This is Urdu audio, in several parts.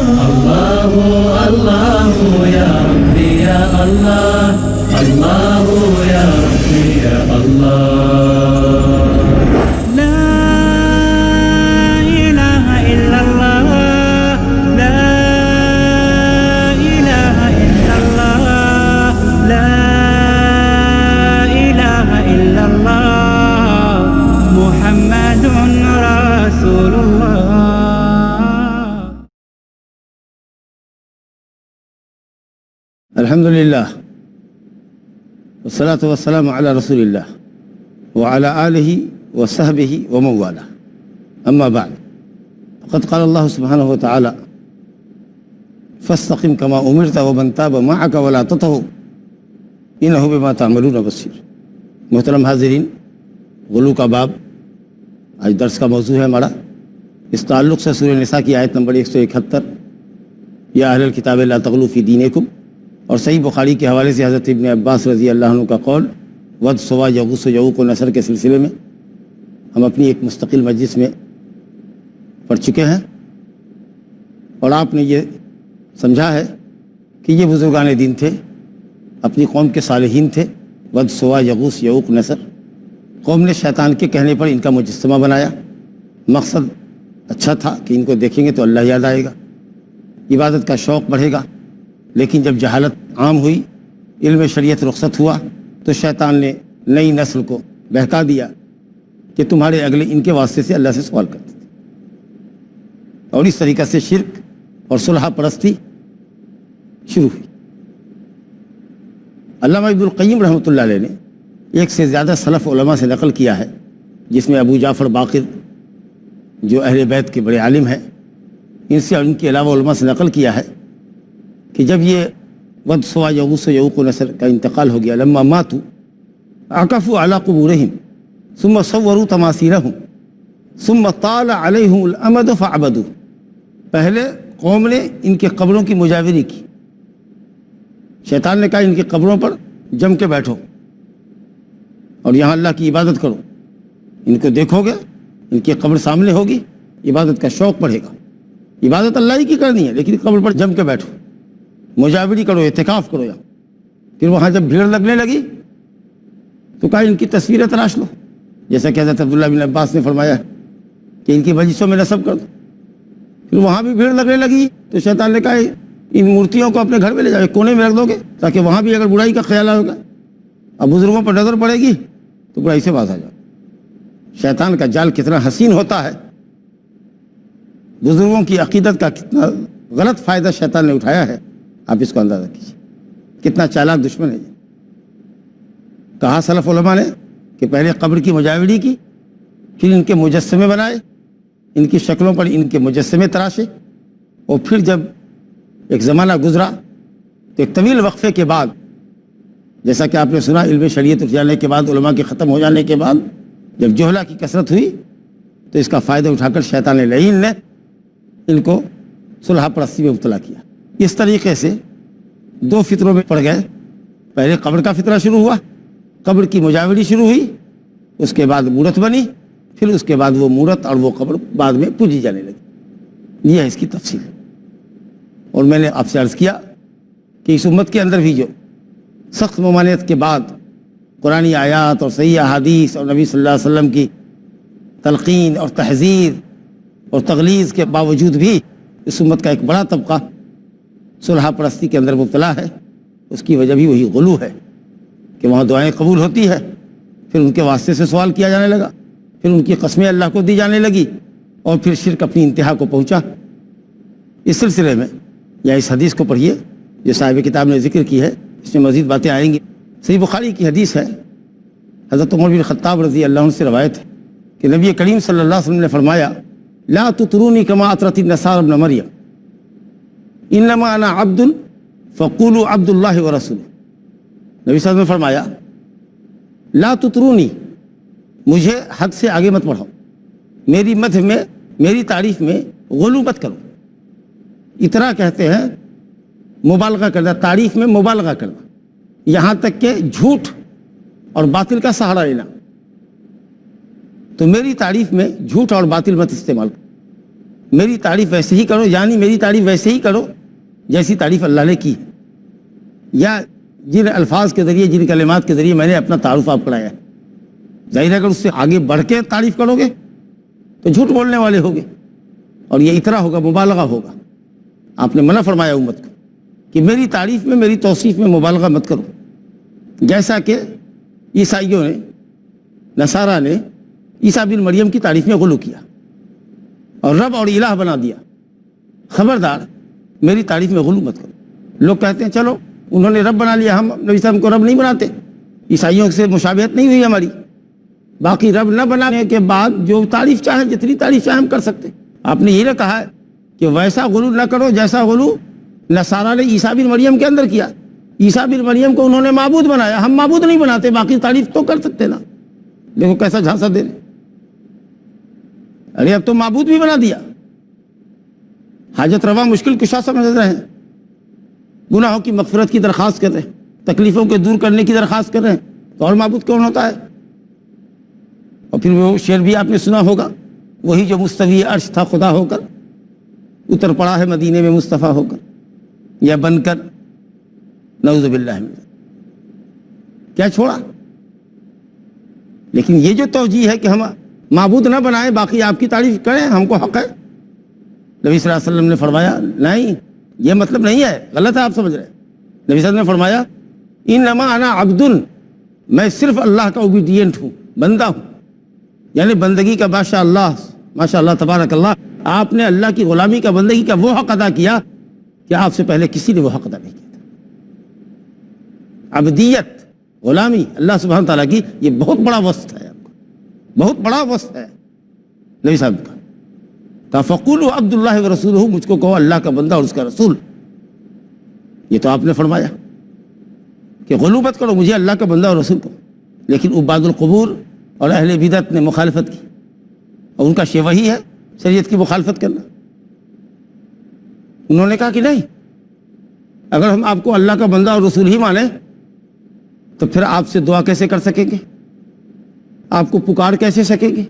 الله الله يا ربي يا الله الله يا ربي يا الله لا إله إلا الله لا إله إلا الله لا إله إلا الله محمد رسول الله. الحمد لله والصلاة والسلام على رسول الله وعلى آله وصحبه ومن والاه. أما بعد فقد قال الله سبحانه وتعالى فاستقم كما أمرت ومن تاب معك ولا تطغوا إنه بما تعملون بصير. محترم حاضرین، غلو کا باب آج درس کا موضوع ہے ہمارا. اس تعلق سے سورہ نساء کی آیت نمبر 171 یا اہل الکتاب لا تغلوا فی دینکم، اور صحیح بخاری کے حوالے سے حضرت ابن عباس رضی اللہ عنہ کا قول ود سوا یغوث و یعوق و نصر کے سلسلے میں ہم اپنی ایک مستقل مجلس میں پڑھ چکے ہیں، اور آپ نے یہ سمجھا ہے کہ یہ بزرگان دین تھے، اپنی قوم کے صالحین تھے. ود سوا یغوث یعوق نصر، قوم نے شیطان کے کہنے پر ان کا مجسمہ بنایا. مقصد اچھا تھا کہ ان کو دیکھیں گے تو اللہ یاد آئے گا، عبادت کا شوق بڑھے گا. لیکن جب جہالت عام ہوئی، علم شریعت رخصت ہوا، تو شیطان نے نئی نسل کو بہکا دیا کہ تمہارے اگلے ان کے واسطے سے اللہ سے سوال کرتے تھے، اور اس طریقے سے شرک اور صلح پرستی شروع ہوئی. علامہ ابن القیم رحمۃ اللہ علیہ نے ایک سے زیادہ سلف علماء سے نقل کیا ہے، جس میں ابو جعفر باقر جو اہل بیت کے بڑے عالم ہیں، ان سے اور ان کے علاوہ علماء سے نقل کیا ہے کہ جب یہ ود سوا یغوث و یعوق و نصر کا انتقال ہو گیا، لما ماتوا عکفوا علی قبورہم ثم صوروا تماثیلہم ثم طال علیہم الامد فعبدوا. پہلے قوم نے ان کے قبروں کی مجاوری کی. شیطان نے کہا ان کی قبروں پر جم کے بیٹھو اور یہاں اللہ کی عبادت کرو. ان کو دیکھو گے، ان کی قبر سامنے ہوگی، عبادت کا شوق بڑھے گا. عبادت اللہ ہی کی کرنی ہے، لیکن قبر پر جم کے بیٹھو، مجاوری کرو، اعتکاف کرو یہاں. پھر وہاں جب بھیڑ لگنے لگی تو کہا ان کی تصویریں تراش لو، جیسا کہ حضرت عبداللہ بن عباس نے فرمایا کہ ان کی مجلسوں میں نصب کر دو. پھر وہاں بھی بھیڑ لگنے لگی تو شیطان نے کہا ان مورتیوں کو اپنے گھر میں لے جاؤ، کونے میں رکھ دو گے تاکہ وہاں بھی اگر برائی کا خیال ہوگا، اب بزرگوں پر نظر پڑے گی تو برائی سے باز آ جاؤ. شیطان کا جال کتنا حسین ہوتا ہے، بزرگوں کی عقیدت کا کتنا غلط فائدہ شیطان نے اٹھایا ہے، آپ اس کو اندازہ کیجیے. کتنا چالاک دشمن ہے. کہا سلف علماء نے کہ پہلے قبر کی مجاوری کی، پھر ان کے مجسمے بنائے، ان کی شکلوں پر ان کے مجسمے تراشے، اور پھر جب ایک زمانہ گزرا تو ایک طویل وقفے کے بعد، جیسا کہ آپ نے سنا، علم شریعت اٹھ جانے کے بعد، علماء کے ختم ہو جانے کے بعد، جب جہلا کی کثرت ہوئی تو اس کا فائدہ اٹھا کر شیطان لعین نے ان کو صلح پرستی میں مبتلا کیا. اس طریقے سے دو فطروں میں پڑ گئے. پہلے قبر کا فطرہ شروع ہوا، قبر کی مجاوری شروع ہوئی، اس کے بعد مورت بنی، پھر اس کے بعد وہ مورت اور وہ قبر بعد میں پوجی جانے لگی. یہ ہے اس کی تفصیل. اور میں نے آپ سے عرض کیا کہ اس امت کے اندر بھی جو سخت ممانعت کے بعد قرآنی آیات اور صحیح احادیث اور نبی صلی اللہ علیہ وسلم کی تلقین اور تحذیر اور تغلیظ کے باوجود بھی اس امت کا ایک بڑا طبقہ صلح پرستی کے اندر مبتلا ہے. اس کی وجہ بھی وہی غلو ہے کہ وہاں دعائیں قبول ہوتی ہے، پھر ان کے واسطے سے سوال کیا جانے لگا، پھر ان کی قسمیں اللہ کو دی جانے لگی، اور پھر شرک اپنی انتہا کو پہنچا. اس سلسلے میں یا اس حدیث کو پڑھیے جو صاحب کتاب نے ذکر کی ہے، اس میں مزید باتیں آئیں گی. صحیح بخاری کی حدیث ہے، حضرت عمر بن خطاب رضی اللہ عنہ سے روایت ہے کہ نبی کریم صلی اللہ علیہ وسلم نے فرمایا لا تطرونی کما اطرت النصارى ابن مریم انما انا عبد فقولوا عبد اللہ ورسولہ. نبی صلی اللہ علیہ وسلم نے فرمایا لا تطرونی، مجھے حد سے آگے مت بڑھاؤ، میری مدح میں، میری تعریف میں غلو مت کرو. اترا کہتے ہیں مبالغہ کرنا، تعریف میں مبالغہ کرنا، یہاں تک کہ جھوٹ اور باطل کا سہارا لینا. تو میری تعریف میں جھوٹ اور باطل مت استعمال کرو. میری تعریف ویسے ہی کرو، یعنی میری تعریف ویسے ہی کرو جیسی تعریف اللہ نے کی ہے، یا جن الفاظ کے ذریعے، جن کلمات کے ذریعے میں نے اپنا تعارف آپ کرایا ہے۔ ظاہر ہے اگر اس سے آگے بڑھ کے تعریف کرو گے تو جھوٹ بولنے والے ہوگے، اور یہ اترا ہوگا، مبالغہ ہوگا۔ آپ نے منع فرمایا امت کو کہ میری تعریف میں، میری توصیف میں مبالغہ مت کرو، جیسا کہ عیسائیوں نے، نصارہ نے عیسیٰ بن مریم کی تعریف میں غلو کیا اور رب اور الہ بنا دیا۔ خبردار میری تعریف میں غلو مت کرو۔ لوگ کہتے ہیں چلو انہوں نے رب بنا لیا، ہم نبی صلی اللہ علیہ وسلم کو رب نہیں بناتے، عیسائیوں سے مشابہت نہیں ہوئی ہماری۔ باقی رب نہ بنانے کے بعد جو تعریف چاہیں، جتنی تعریف چاہیں ہم کر سکتے۔ آپ نے یہ نہ کہا ہے کہ ویسا غلو نہ کرو جیسا غلو نصارہ نے عیسیٰ بن مریم کے اندر کیا۔ عیسیٰ بن مریم کو انہوں نے معبود بنایا، ہم معبود نہیں بناتے، باقی تعریف تو کر سکتے نا۔ دیکھو کیسا جھانسا دے رہے، ارے اب تو معبود بھی بنا دیا۔ حاجت روا مشکل کشا سمجھ رہے ہیں، گناہوں کی مغفرت کی درخواست کر رہے ہیں، تکلیفوں کے دور کرنے کی درخواست کر رہے ہیں، تو اور معبود کون ہوتا ہے؟ اور پھر وہ شعر بھی آپ نے سنا ہوگا، وہی جو مستوی عرش تھا خدا ہو کر، اتر پڑا ہے مدینے میں مصطفیٰ ہو کر، یا بن کر، نعوذ باللہ من۔ کیا چھوڑا؟ لیکن یہ جو توجیہ ہے کہ ہم معبود نہ بنائیں، باقی آپ کی تعریف کریں، ہم کو حق ہے۔ نبی صلی اللہ علیہ وسلم نے فرمایا نہیں، یہ مطلب نہیں ہے، غلط ہے، آپ سمجھ رہے ہیں۔ نبی صلی اللہ علیہ وسلم نے فرمایا انما انا عبد، میں صرف اللہ کا اوبیڈینٹ ہوں، بندہ ہوں، یعنی بندگی کا بادشاہ اللہ، ماشاء اللہ تبارک اللہ۔ آپ نے اللہ کی غلامی کا، بندگی کا وہ حق ادا کیا کہ آپ سے پہلے کسی نے وہ حق ادا نہیں کیا تھا۔ عبدیت، غلامی اللہ سبحانہ تعالیٰ کی، یہ بہت بڑا وصف ہے، آپ کو بہت بڑا وصف ہے نبی صاحب کا۔ فقولوا عبد اللہ ورسولہ، مجھ کو کہو اللہ کا بندہ اور اس کا رسول۔ یہ تو آپ نے فرمایا کہ غلو مت کرو، مجھے اللہ کا بندہ اور رسول کہو۔ لیکن عباد القبور اور اہل بدعت نے مخالفت کی، اور ان کا شیوہ ہی ہے شریعت کی مخالفت کرنا۔ انہوں نے کہا کہ نہیں، اگر ہم آپ کو اللہ کا بندہ اور رسول ہی مانیں تو پھر آپ سے دعا کیسے کر سکیں گے، آپ کو پکار کیسے سکیں گے،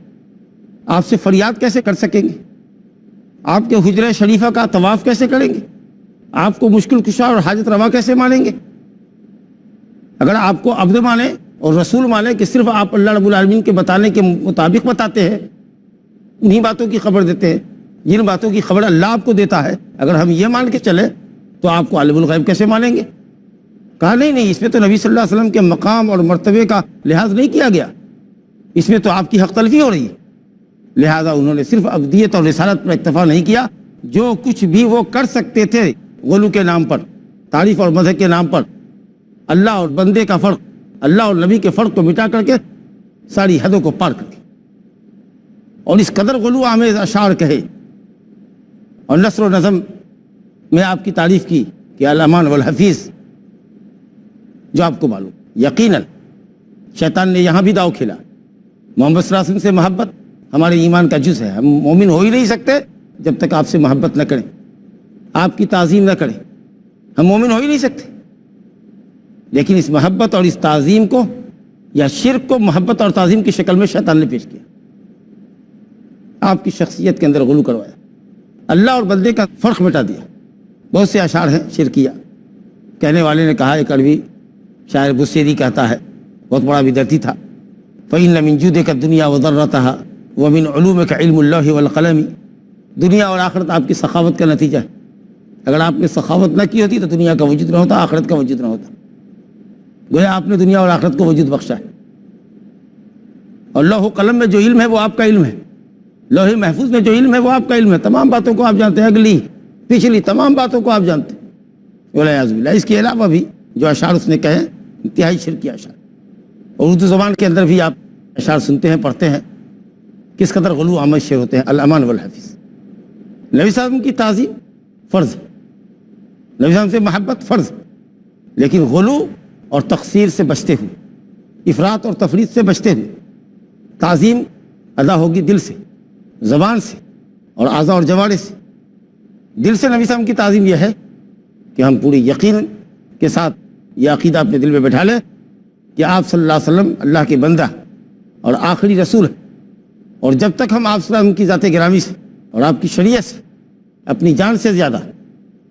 آپ سے فریاد کیسے کر سکیں گے، آپ کے حجرہ شریفہ کا طواف کیسے کریں گے، آپ کو مشکل کشا اور حاجت روا کیسے مانیں گے؟ اگر آپ کو عبد مانیں اور رسول مانیں کہ صرف آپ اللہ رب العالمین کے بتانے کے مطابق بتاتے ہیں، انہی باتوں کی خبر دیتے ہیں جن باتوں کی خبر اللہ آپ کو دیتا ہے، اگر ہم یہ مان کے چلیں تو آپ کو عالم الغیب کیسے مانیں گے؟ کہا نہیں، اس میں تو نبی صلی اللہ علیہ وسلم کے مقام اور مرتبے کا لحاظ نہیں کیا گیا، اس میں تو آپ کی حق تلفی ہو رہی ہے۔ لہذا انہوں نے صرف عبدیت اور رسالت پر اکتفا نہیں کیا، جو کچھ بھی وہ کر سکتے تھے غلو کے نام پر، تعریف اور مدح کے نام پر، اللہ اور بندے کا فرق، اللہ اور نبی کے فرق کو مٹا کر کے ساری حدوں کو پار کر دیا، اور اس قدر غلو آمیز اشعار کہے اور نثر و نظم میں آپ کی تعریف کی کہ الامان والحفیظ، جو آپ کو معلوم یقیناً شیطان نے یہاں بھی داؤ کھیلا۔ محمد صلی اللہ علیہ وسلم سے محبت ہمارے ایمان کا جز ہے، ہم مومن ہو ہی نہیں سکتے جب تک آپ سے محبت نہ کریں، آپ کی تعظیم نہ کریں، ہم مومن ہو ہی نہیں سکتے۔ لیکن اس محبت اور اس تعظیم کو یا شرک کو محبت اور تعظیم کی شکل میں شیطان نے پیش کیا، آپ کی شخصیت کے اندر غلو کروایا، اللہ اور بندے کا فرق مٹا دیا۔ بہت سے اشعار ہیں شرکیہ، کہنے والے نے کہا، ایک عربی شاعر بصیری کہتا ہے، بہت بڑا بدعتی تھا، فَإِنَّ مِن جُودِكَ الدُّنْيَا وَضَرَّتَهَا وَمِنْ عُلُومِكَ عِلْمُ اللَّوْحِ وَالْقَلَمِ۔ دنیا اور آخرت آپ کی سخاوت کا نتیجہ ہے، اگر آپ نے سخاوت نہ کی ہوتی تو دنیا کا وجود نہ ہوتا، آخرت کا وجود نہ ہوتا۔ گویا آپ نے دنیا اور آخرت کو وجود بخشا ہے، اور لوح و قلم میں جو علم ہے وہ آپ کا علم ہے، لوح محفوظ میں جو علم ہے وہ آپ کا علم ہے، تمام باتوں کو آپ جانتے ہیں، اگلی پچھلی تمام باتوں کو آپ جانتے ہیں۔ والعیاذ باللہ، اس کے علاوہ بھی جو اشعار اس نے کہے انتہائی شرکی اشعار، اور اردو زبان کے اندر بھی آپ اشعار سنتے ہیں، پڑھتے ہیں، کس قدر غلو آمیز شعر ہوتے ہیں۔ الامان والحفیظ، نبی صلی اللہ علیہ وسلم کی تعظیم فرض ہے، نبی صلی اللہ علیہ وسلم سے محبت فرض ہے، لیکن غلو اور تقصیر سے بچتے ہوئے، افراط اور تفریط سے بچتے ہوئے تعظیم ادا ہوگی دل سے، زبان سے اور اعضاء اور جوارح سے۔ دل سے نبی صلی اللہ علیہ وسلم کی تعظیم یہ ہے کہ ہم پوری یقین کے ساتھ یہ عقیدہ اپنے دل میں بٹھا لیں کہ آپ صلی اللہ علیہ وسلم اللہ کے بندہ اور آخری رسول ہیں، اور جب تک ہم آپ صلی اللہ علیہ وسلم کی ذات گرامی سے اور آپ کی شریعت سے اپنی جان سے زیادہ،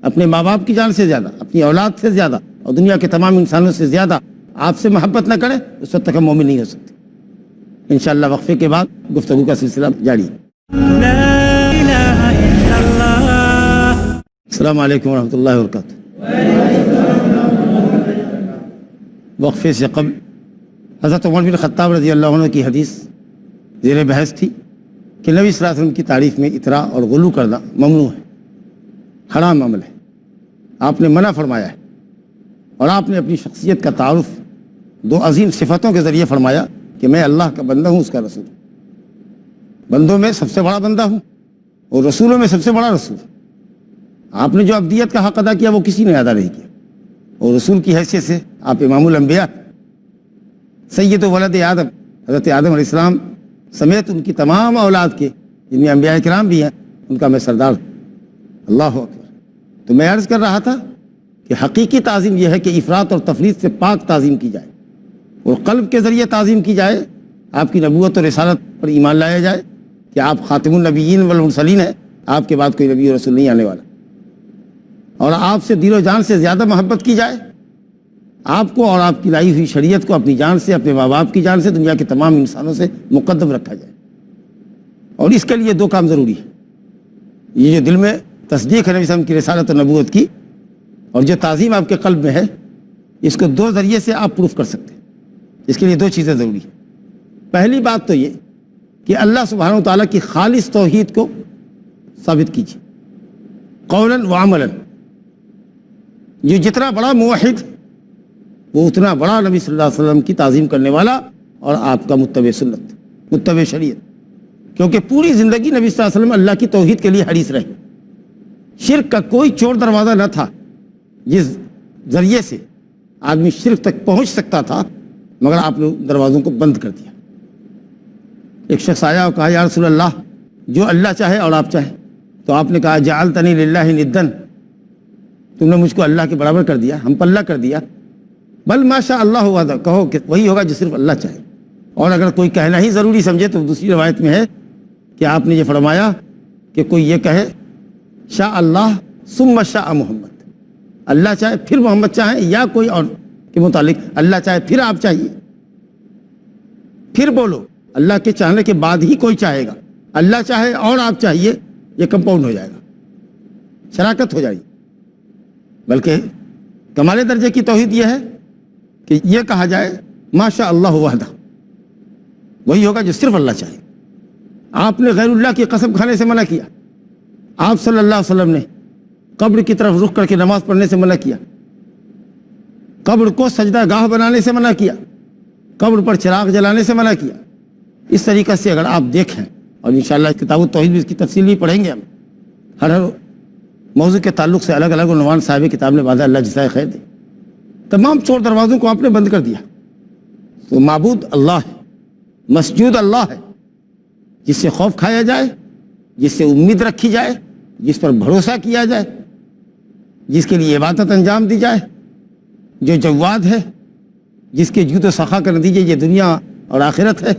اپنے ماں باپ کی جان سے زیادہ، اپنی اولاد سے زیادہ اور دنیا کے تمام انسانوں سے زیادہ آپ سے محبت نہ کرے اس وقت تک ہم مومن نہیں ہو سکتے۔ انشاءاللہ وقفے کے بعد گفتگو کا سلسلہ جاری ہے۔ لا إله إلا الله. السلام علیکم ورحمۃ اللہ وبرکاتہ۔ وقفے سے قبل حضرت عمر بن خطاب رضی اللہ عنہ کی حدیث زیر بحث تھی کہ نبی صلی اللہ علیہ وسلم کی تعریف میں اطراء اور غلو کرنا ممنوع ہے، حرام عمل ہے، آپ نے منع فرمایا ہے، اور آپ نے اپنی شخصیت کا تعارف دو عظیم صفتوں کے ذریعے فرمایا کہ میں اللہ کا بندہ ہوں، اس کا رسول ہوں، بندوں میں سب سے بڑا بندہ ہوں اور رسولوں میں سب سے بڑا رسول ہوں۔ آپ نے جو عبدیت کا حق ادا کیا وہ کسی نے ادا نہیں کیا، اور رسول کی حیثیت سے آپ امام الانبیاء، سید ولد آدم، حضرت آدم علیہ السلام سمیت ان کی تمام اولاد کے جن میں انبیاء کرام بھی ہیں ان کا میں سردار ہوں۔ اللہ اکبر۔ تو میں عرض کر رہا تھا کہ حقیقی تعظیم یہ ہے کہ افراط اور تفریط سے پاک تعظیم کی جائے اور قلب کے ذریعے تعظیم کی جائے، آپ کی نبوت اور رسالت پر ایمان لایا جائے کہ آپ خاتم النبیین والمرسلین ہیں، آپ کے بعد کوئی نبی اور رسول نہیں آنے والا، اور آپ سے دل و جان سے زیادہ محبت کی جائے، آپ کو اور آپ کی لائی ہوئی شریعت کو اپنی جان سے، اپنے ماں باپ کی جان سے، دنیا کے تمام انسانوں سے مقدم رکھا جائے۔ اور اس کے لیے دو کام ضروری ہے، یہ جو دل میں تصدیق ہے نبی صلی اللہ علیہ وسلم کی رسالت و نبوت کی، اور جو تعظیم آپ کے قلب میں ہے، اس کو دو ذریعے سے آپ پروف کر سکتے ہیں۔ اس کے لیے دو چیزیں ضروری ہیں۔ پہلی بات تو یہ کہ اللہ سبحانہ و تعالیٰ کی خالص توحید کو ثابت کیجیے قولاً و عملاً۔ جو جتنا بڑا موحد وہ اتنا بڑا نبی صلی اللہ علیہ وسلم کی تعظیم کرنے والا اور آپ کا متبع سنت، متبع شریعت، کیونکہ پوری زندگی نبی صلی اللہ علیہ وسلم اللہ کی توحید کے لیے حریص رہے۔ شرک کا کوئی چور دروازہ نہ تھا جس ذریعے سے آدمی شرک تک پہنچ سکتا تھا، مگر آپ نے دروازوں کو بند کر دیا۔ ایک شخص آیا اور کہا یا رسول اللہ، جو اللہ چاہے اور آپ چاہیں، تو آپ نے کہا جعلتنی للہ ندن، تم نے مجھ کو اللہ کے برابر کر دیا، ہم پلہ کر دیا۔ بل ما شاء اللہ وحدہ، کہو کہ وہی ہوگا جو صرف اللہ چاہے۔ اور اگر کوئی کہنا ہی ضروری سمجھے تو دوسری روایت میں ہے کہ آپ نے یہ فرمایا کہ کوئی یہ کہے شاء اللہ ثم شاء محمد، اللہ چاہے پھر محمد چاہے، یا کوئی اور کے متعلق اللہ چاہے پھر آپ چاہیے، پھر بولو اللہ کے چاہنے کے بعد ہی کوئی چاہے گا، اللہ چاہے اور آپ چاہیے، یہ کمپاؤنڈ ہو جائے گا، شراکت ہو جائے گی۔ بلکہ کمال درجے کی توحید یہ ہے کہ یہ کہا جائے ما شاء اللہ وحدہ، وہی ہوگا جو صرف اللہ چاہے۔ آپ نے غیر اللہ کی قسم کھانے سے منع کیا، آپ صلی اللہ علیہ وسلم نے قبر کی طرف رخ کر کے نماز پڑھنے سے منع کیا، قبر کو سجدہ گاہ بنانے سے منع کیا، قبر پر چراغ جلانے سے منع کیا۔ اس طریقے سے اگر آپ دیکھیں، اور انشاءاللہ کتاب التوحید میں اس کی تفصیل بھی پڑھیں گے ہم، ہر موضوع کے تعلق سے الگ الگ عنوان صاحب کتاب نے باندھا، اللہ جزائے خیر دے۔ تمام چور دروازوں کو آپ نے بند کر دیا۔ تو معبود اللہ ہے، مسجود اللہ ہے، جس سے خوف کھایا جائے، جس سے امید رکھی جائے، جس پر بھروسہ کیا جائے، جس کے لیے عبادت انجام دی جائے، جو جواد ہے، جس کے جود و سخا کا نتیجہ یہ دنیا اور آخرت ہے،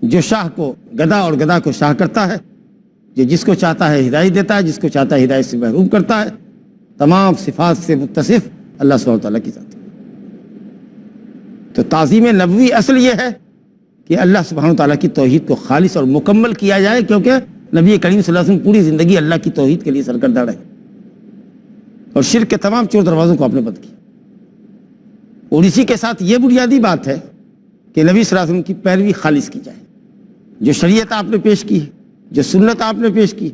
جو شاہ کو گدا اور گدا کو شاہ کرتا ہے، جو جس کو چاہتا ہے ہدایت دیتا ہے، جس کو چاہتا ہے ہدایت سے محروم کرتا ہے، تمام صفات سے متصف اللہ سبحانہ وتعالیٰ کی ذات ہے۔ تو تعظیم نبوی اصل یہ ہے کہ اللہ سبحانہ وتعالیٰ کی توحید کو خالص اور مکمل کیا جائے، کیونکہ نبی کریم صلی اللہ علیہ وسلم پوری زندگی اللہ کی توحید کے لیے سرگرداں رہے، اور شرک کے تمام چور دروازوں کو آپ نے بند کیا۔ اور اسی کے ساتھ یہ بنیادی بات ہے کہ نبی صلی اللہ علیہ وسلم کی پیروی خالص کی جائے، جو شریعت آپ نے پیش کی ہے، جو سنت آپ نے پیش کی،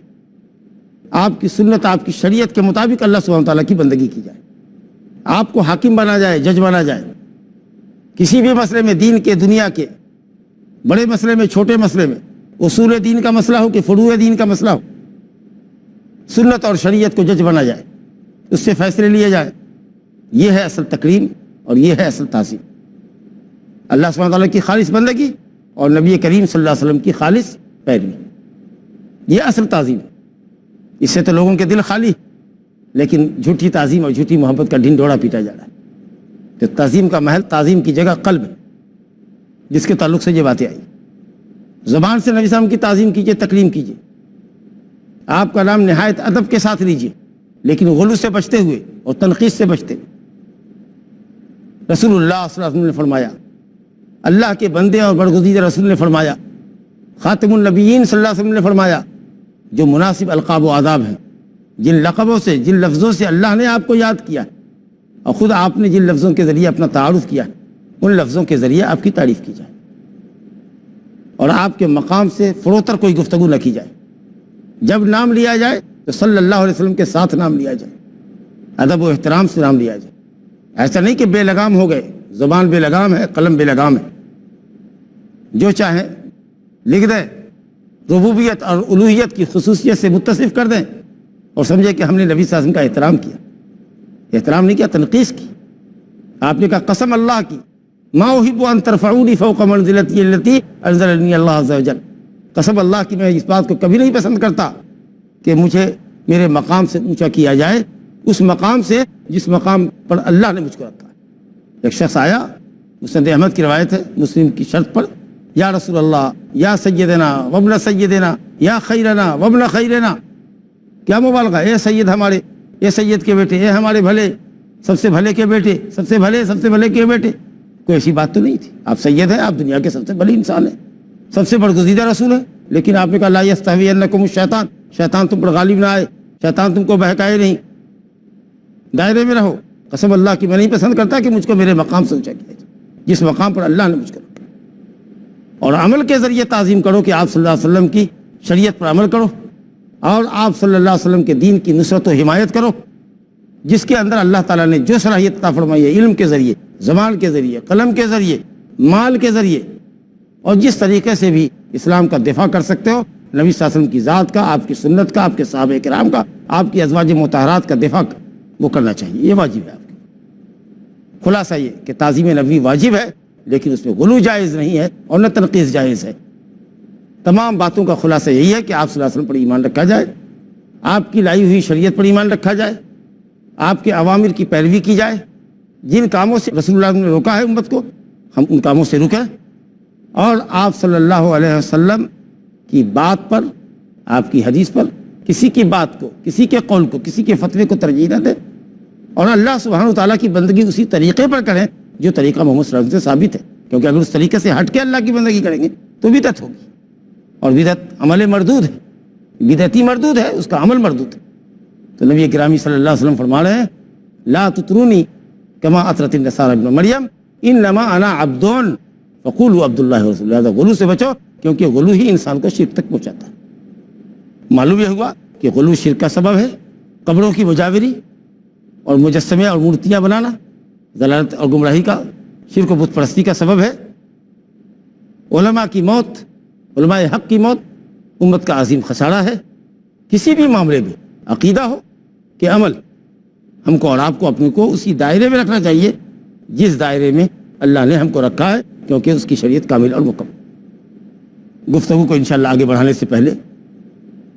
آپ کی سنت، آپ کی شریعت کے مطابق اللہ سبحانہ وتعالیٰ کی بندگی کی جائے، آپ کو حاکم بنا جائے، جج بنا جائے، کسی بھی مسئلے میں، دین کے، دنیا کے، بڑے مسئلے میں، چھوٹے مسئلے میں، اصول دین کا مسئلہ ہو کہ فروع دین کا مسئلہ ہو، سنت اور شریعت کو جج بنا جائے، اس سے فیصلے لیے جائے۔ یہ ہے اصل تکریم اور یہ ہے اصل تعظیم، اللہ سبحانہ وتعالیٰ کی خالص بندگی اور نبی کریم صلی اللہ علیہ وسلم کی خالص پیروی، یہ اصل تعظیم ہے۔ اس سے تو لوگوں کے دل خالی، لیکن جھوٹی تعظیم اور جھوٹی محبت کا ڈھنڈورا پیٹا جا رہا ہے۔ تو تعظیم کا محل، تعظیم کی جگہ قلب ہے، جس کے تعلق سے یہ باتیں آئی۔ زبان سے نبی صلی اللہ علیہ وسلم کی تعظیم کیجئے، تکریم کیجئے، آپ کا نام نہایت ادب کے ساتھ لیجیے، لیکن غلو سے بچتے ہوئے اور تنقید سے بچتے ہوئے۔ رسول اللہ صلی اللہ علیہ وسلم نے فرمایا، اللہ کے بندے اور برگزیدہ رسول نے فرمایا، خاتم النبیین صلی اللہ علیہ وسلم نے فرمایا، جو مناسب القاب و آداب ہیں، جن لقبوں سے، جن لفظوں سے اللہ نے آپ کو یاد کیا ہے اور خود آپ نے جن لفظوں کے ذریعے اپنا تعارف کیا ہے، ان لفظوں کے ذریعے آپ کی تعریف کی جائے اور آپ کے مقام سے فروتر کوئی گفتگو نہ کی جائے۔ جب نام لیا جائے تو صلی اللہ علیہ وسلم کے ساتھ نام لیا جائے، ادب و احترام سے نام لیا جائے۔ ایسا نہیں کہ بے لگام ہو گئے، زبان بے لگام ہے، قلم بے لگام ہے، جو چاہیں لکھ دیں، ربوبیت اور الوہیت کی خصوصیت سے متصف کر دیں اور سمجھے کہ ہم نے نبی صلی اللہ علیہ وسلم کا احترام کیا۔ احترام نہیں کیا، تنقیص کی۔ آپ نے کہا قسم اللہ کی، ما احب ان ترفعونی فوق منزلتی التي انزلنی اللہ عز وجل، قسم اللہ کی میں اس بات کو کبھی نہیں پسند کرتا کہ مجھے میرے مقام سے اونچا کیا جائے، اس مقام سے جس مقام پر اللہ نے مجھ کو رکھا ہے۔ ایک شخص آیا، مسند احمد کی روایت ہے، مسلم کی شرط پر، یا رسول اللہ، یا سیدنا وابن سیدنا، یا خیرنا وابن خیرنا، کیا مبالغہ، اے سید ہمارے، اے سید کے بیٹے، اے ہمارے بھلے، سب سے بھلے کے بیٹے، سب سے بھلے، سب سے بھلے کے بیٹے۔ کوئی ایسی بات تو نہیں تھی، آپ سید ہیں، آپ دنیا کے سب سے بڑے انسان ہیں، سب سے برگزیدہ رسول ہیں، لیکن آپ نے کہا لا یستہوینکم الشیطان، شیطان تم پر غالب نہ آئے، شیطان تم کو بہکائے نہیں، دائرے میں رہو۔ قسم اللہ کی میں نہیں پسند کرتا کہ مجھ کو میرے مقام سے اونچا کیا جائے، جس مقام پر اللہ نے مجھ کو رکھا، اور عمل کے ذریعے تعظیم کرو کہ آپ صلی اللہ علیہ وسلم کی شریعت پر عمل کرو اور آپ صلی اللہ علیہ وسلم کے دین کی نصرت و حمایت کرو، جس کے اندر اللہ تعالیٰ نے جو صلاحیت عطا فرمائی ہے، علم کے ذریعے، زبان کے ذریعے، قلم کے ذریعے، مال کے ذریعے، اور جس طریقے سے بھی اسلام کا دفاع کر سکتے ہو، نبی صلی اللہ علیہ وسلم کی ذات کا، آپ کی سنت کا، آپ کے صحابہ کرام کا، آپ کی ازواج مطہرات کا دفاع وہ کرنا چاہیے، یہ واجب ہے آپ کا۔ خلاصہ یہ کہ تعظیم نبوی واجب ہے، لیکن اس میں غلو جائز نہیں ہے اور نہ تنقیص جائز ہے۔ تمام باتوں کا خلاصہ یہی ہے کہ آپ صلی اللہ علیہ وسلم پر ایمان رکھا جائے، آپ کی لائی ہوئی شریعت پر ایمان رکھا جائے، آپ کے اوامر کی پیروی کی جائے، جن کاموں سے رسول اللہ نے روکا ہے امت کو، ہم ان کاموں سے رکیں، اور آپ صلی اللہ علیہ وسلم کی بات پر، آپ کی حدیث پر کسی کی بات کو، کسی کے قول کو، کسی کے فتوے کو ترجیح نہ دیں، اور اللہ سبحانہ وتعالیٰ کی بندگی اسی طریقے پر کریں جو طریقہ محمد صلی اللہ علیہ وسلم سے ثابت ہے، کیونکہ اگر اس طریقے سے ہٹ کے اللہ کی بندگی کریں گے تو بدعت ہوگی، اور بدعت عمل مردود ہے، بدعتی مردود ہے، اس کا عمل مردود ہے۔ تو نبی گرامی صلی اللہ علیہ وسلم فرما رہے ہیں لا تطرونی کما اطرت النصارى ابن مریم انما انا عبد فقولوا عبد اللہ ورسولہ، لہذا غلو سے بچو، کیونکہ غلو ہی انسان کو شرک تک پہنچاتا ہے۔ معلوم یہ ہوا کہ غلو شرک کا سبب ہے، قبروں کی مجاوری اور مجسمے اور مورتیاں بنانا ضلالت اور گمراہی کا، شرک و بت پرستی کا سبب ہے۔ علماء کی موت، علماء حق کی موت امت کا عظیم خسارہ ہے۔ کسی بھی معاملے میں عقیدہ ہو کہ عمل، ہم کو اور آپ کو اپنے کو اسی دائرے میں رکھنا چاہیے جس دائرے میں اللہ نے ہم کو رکھا ہے، کیونکہ اس کی شریعت کامل اور مکمل۔ گفتگو کو انشاءاللہ آگے بڑھانے سے پہلے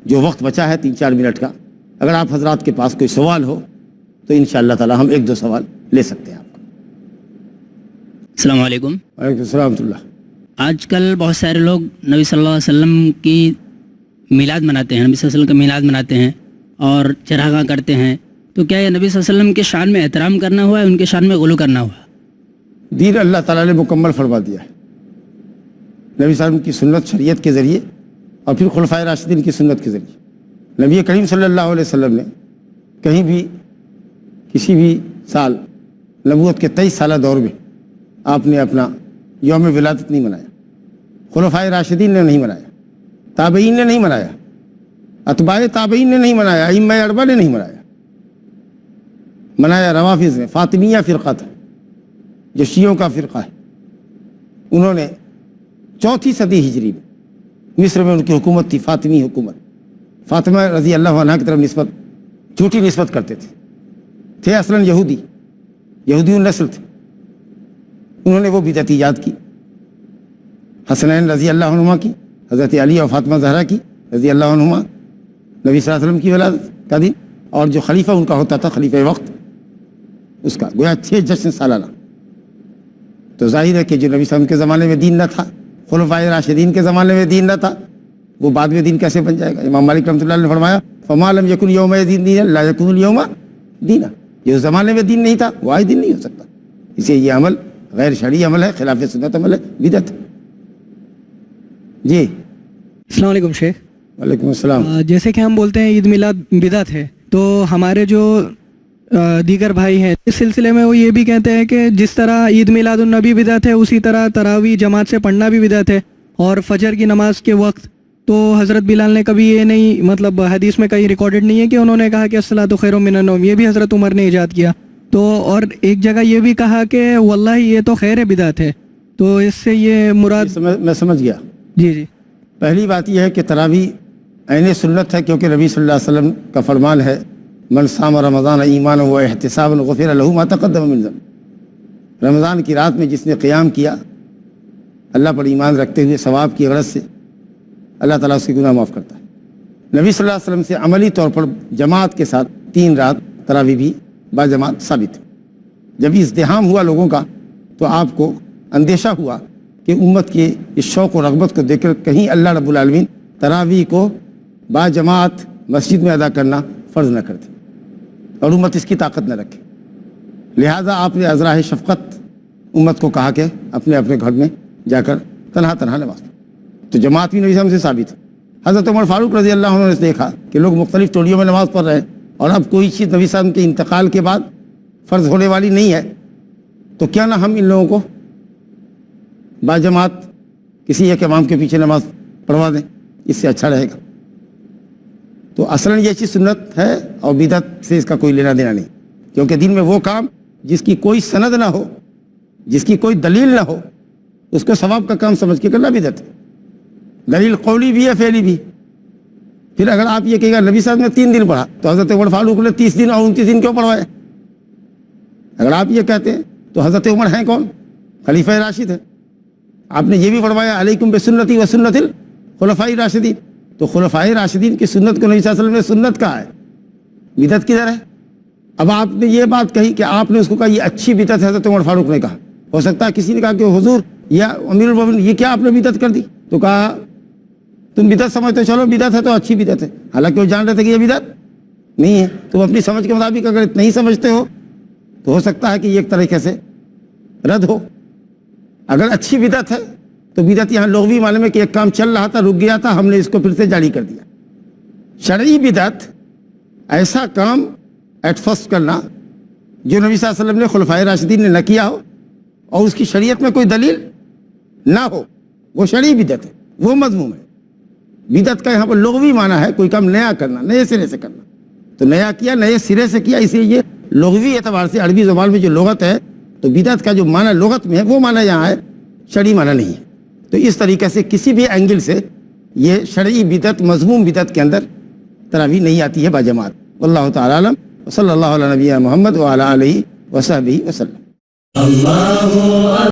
جو وقت بچا ہے 3-4 منٹ کا، اگر آپ حضرات کے پاس کوئی سوال ہو تو انشاءاللہ تعالی ہم 1-2 سوال لے سکتے ہیں آپ کو۔ السلام علیکم۔ وعلیکم السلام ورحمۃ اللہ۔ آج کل بہت سارے لوگ نبی صلی اللہ علیہ وسلم کی میلاد مناتے ہیں، نبی صلی اللہ علیہ وسلم کا میلاد مناتے ہیں اور چراغاں کرتے ہیں، تو کیا یہ نبی صلی اللہ علیہ وسلم کے شان میں احترام کرنا ہوا ہے، ان کے شان میں غلو کرنا ہوا؟ دین اللہ تعالیٰ نے مکمل فرما دیا ہے، نبی صلی اللہ علیہ وسلم کی سنت شریعت کے ذریعے اور پھر خلفائے راشدین کی سنت کے ذریعے۔ نبی کریم صلی اللہ علیہ وسلم نے کہیں بھی کسی بھی سال نبوت کے 23 سالہ دور میں آپ نے اپنا یوم ولادت نہیں منایا، خلفائے راشدین نے نہیں منایا، تابعین نے نہیں منایا، اتباع تابعین نے نہیں منایا، ائمہ اربعہ نے نہیں منایا۔ منایا روافض نے، فاطمیہ فرقہ تھا جو شیعوں کا فرقہ ہے، انہوں نے 4 صدی ہجری میں مصر میں ان کی حکومت تھی، فاطمی حکومت۔ فاطمہ رضی اللہ عنہ کی طرف نسبت، جھوٹی نسبت کرتے تھے اصلاً یہودی نسل تھے، انہوں نے وہ بدعت ایجاد کی۔ حسنین رضی اللہ عنہما کی، حضرت علی اور فاطمہ زہرا کی رضی اللہ عنہما، نبی صلی اللہ علیہ وسلم کی ولادت کا دن، اور جو خلیفہ ان کا ہوتا تھا، خلیفہ وقت، اس کا گویا 6 جشن سالانہ۔ تو ظاہر ہے کہ جو نبی صلی اللہ علیہ وسلم کے زمانے میں دین نہ تھا، خلفائے راشدین کے زمانے میں دین نہ تھا، وہ بعد میں دین کیسے بن جائے گا؟ امام مالک رحمۃ اللہ علیہ نے فرمایا فما لم یکن یوم دین دینا لا یکن الیوم دینا، جو زمانے میں دین نہیں تھا وہ آج دین نہیں ہو سکتا. اسے یہ عمل غیر شرعی عمل ہے، خلاف سنت عمل ہے، بدعت ہے. جی السلام علیکم شیخ. وعلیکم السلام. جیسے کہ ہم بولتے ہیں عید میلاد بدعت ہے، تو ہمارے جو دیگر بھائی ہیں اس سلسلے میں وہ یہ بھی کہتے ہیں کہ جس طرح عید میلاد النبی بدعت ہے اسی طرح تراویح جماعت سے پڑھنا بھی بدعت ہے. اور فجر کی نماز کے وقت تو حضرت بلال نے کبھی یہ نہیں، مطلب حدیث میں کہیں ریکارڈڈ نہیں ہے کہ انہوں نے کہا کہ الصلاۃ خیر من النوم، یہ بھی حضرت عمر نے ایجاد کیا. تو اور ایک جگہ یہ بھی کہا کہ واللہ یہ تو خیر بدعت ہے. تو اس سے یہ مراد میں سمجھ گیا. جی پہلی بات یہ ہے کہ تراویح عین سنت ہے، کیونکہ نبی صلی اللہ علیہ وسلم کا فرمان ہے من صام رمضان ایمانا و احتسابا غفر له ما تقدم من ذنب. رمضان کی رات میں جس نے قیام کیا اللہ پر ایمان رکھتے ہوئے ثواب کی غرض سے، اللہ تعالیٰ اس کے گناہ معاف کرتا ہے. نبی صلی اللہ علیہ وسلم سے عملی طور پر جماعت کے ساتھ 3 رات تراویح بھی با جماعت ثابت ہے. جب ازدحام ہوا لوگوں کا تو آپ کو اندیشہ ہوا کہ امت کے اس شوق و رغبت کو دیکھ کر کہیں اللہ رب العالمین تراویح کو با جماعت مسجد میں ادا کرنا فرض نہ کر دے اور امت اس کی طاقت نہ رکھے. لہٰذا آپ نے ازراہ شفقت امت کو کہا کہ اپنے اپنے گھر میں جا کر تنہا نماز پڑھو. تو جماعت بھی نبی صلی اللہ علیہ وسلم سے ثابت ہے. حضرت عمر فاروق رضی اللہ عنہ نے دیکھا کہ لوگ مختلف ٹولیوں میں نماز پڑھ رہے ہیں اور اب کوئی چیز نبی صلی اللہ علیہ وسلم کے انتقال کے بعد فرض ہونے والی نہیں ہے، تو کیا نہ ہم ان لوگوں کو با جماعت کسی ایک امام کے پیچھے نماز پڑھوا دیں، اس سے اچھا رہے گا. تو اصلاً یہ چیز سنت ہے اور بدعت سے اس کا کوئی لینا دینا نہیں، کیونکہ دین میں وہ کام جس کی کوئی سند نہ ہو، جس کی کوئی دلیل نہ ہو، اس کو ثواب کا کام سمجھ کے کرنا بدعت ہے. دلیل قولی بھی ہے فعلی بھی. پھر اگر آپ یہ کہے گا نبی صاحب نے 3 دن پڑھا تو حضرت عمر فاروق نے 30 دن اور 29 دن کیوں پڑھوائے؟ اگر آپ یہ کہتے ہیں تو حضرت عمر ہیں کون؟ خلیفہ راشد ہے. آپ نے یہ بھی پڑھوایا علیکم بسنتی و سنت الخلفاء راشدین. تو خلفاء راشدین کی سنت کو نبی صلی اللہ علیہ وسلم نے سنت کہا ہے، بدعت کدھر ہے؟ اب آپ نے یہ بات کہی کہ آپ نے اس کو کہا یہ اچھی بدعت ہے، حضرت عمر فاروق نے کہا. ہو سکتا ہے کسی نے کہا کہ حضور یا امیر المومنین یہ کیا آپ نے بدعت کر دی؟ تو کہا تم بدعت سمجھتے ہو، چلو بدعت ہے تو اچھی بدعت ہے، حالانکہ وہ جان رہے تھے کہ یہ بدعت نہیں ہے. تم اپنی سمجھ کے مطابق اگر نہیں سمجھتے ہو تو ہو سکتا ہے کہ یہ ایک طریقے سے رد ہو. اگر اچھی بدعت ہے تو بدعت یہاں لغوی معنی میں کہ ایک کام چل رہا تھا، رک گیا تھا، ہم نے اس کو پھر سے جاری کر دیا. شرعی بدعت ایسا کام ایٹ فرسٹ کرنا جو نبی صلی اللہ علیہ وسلم نے خلفائے راشدین نے نہ کیا ہو اور اس کی شریعت میں کوئی دلیل نہ ہو، وہ شرعی بدعت ہے، وہ مذموم ہے. بدعت کا یہاں پر لغوی معنی ہے کوئی کام نیا کرنا، نئے سرے سے کرنا. تو نیا کیا، نئے سرے سے کیا، اس لیے یہ لغوی اعتبار سے عربی زبان میں جو لغت ہے تو بدعت کا جو معنی لغت میں ہے وہ معنی یہاں ہے، شرعی معنی نہیں ہے. تو اس طریقے سے کسی بھی اینگل سے یہ شرعی بدعت مذموم بدعت کے اندر تراویح نہیں آتی ہے با جماعت. واللہ تعالی عالم. صلی اللہ علیہ نبی محمد وعلی آلہ وصحبہ وسلم.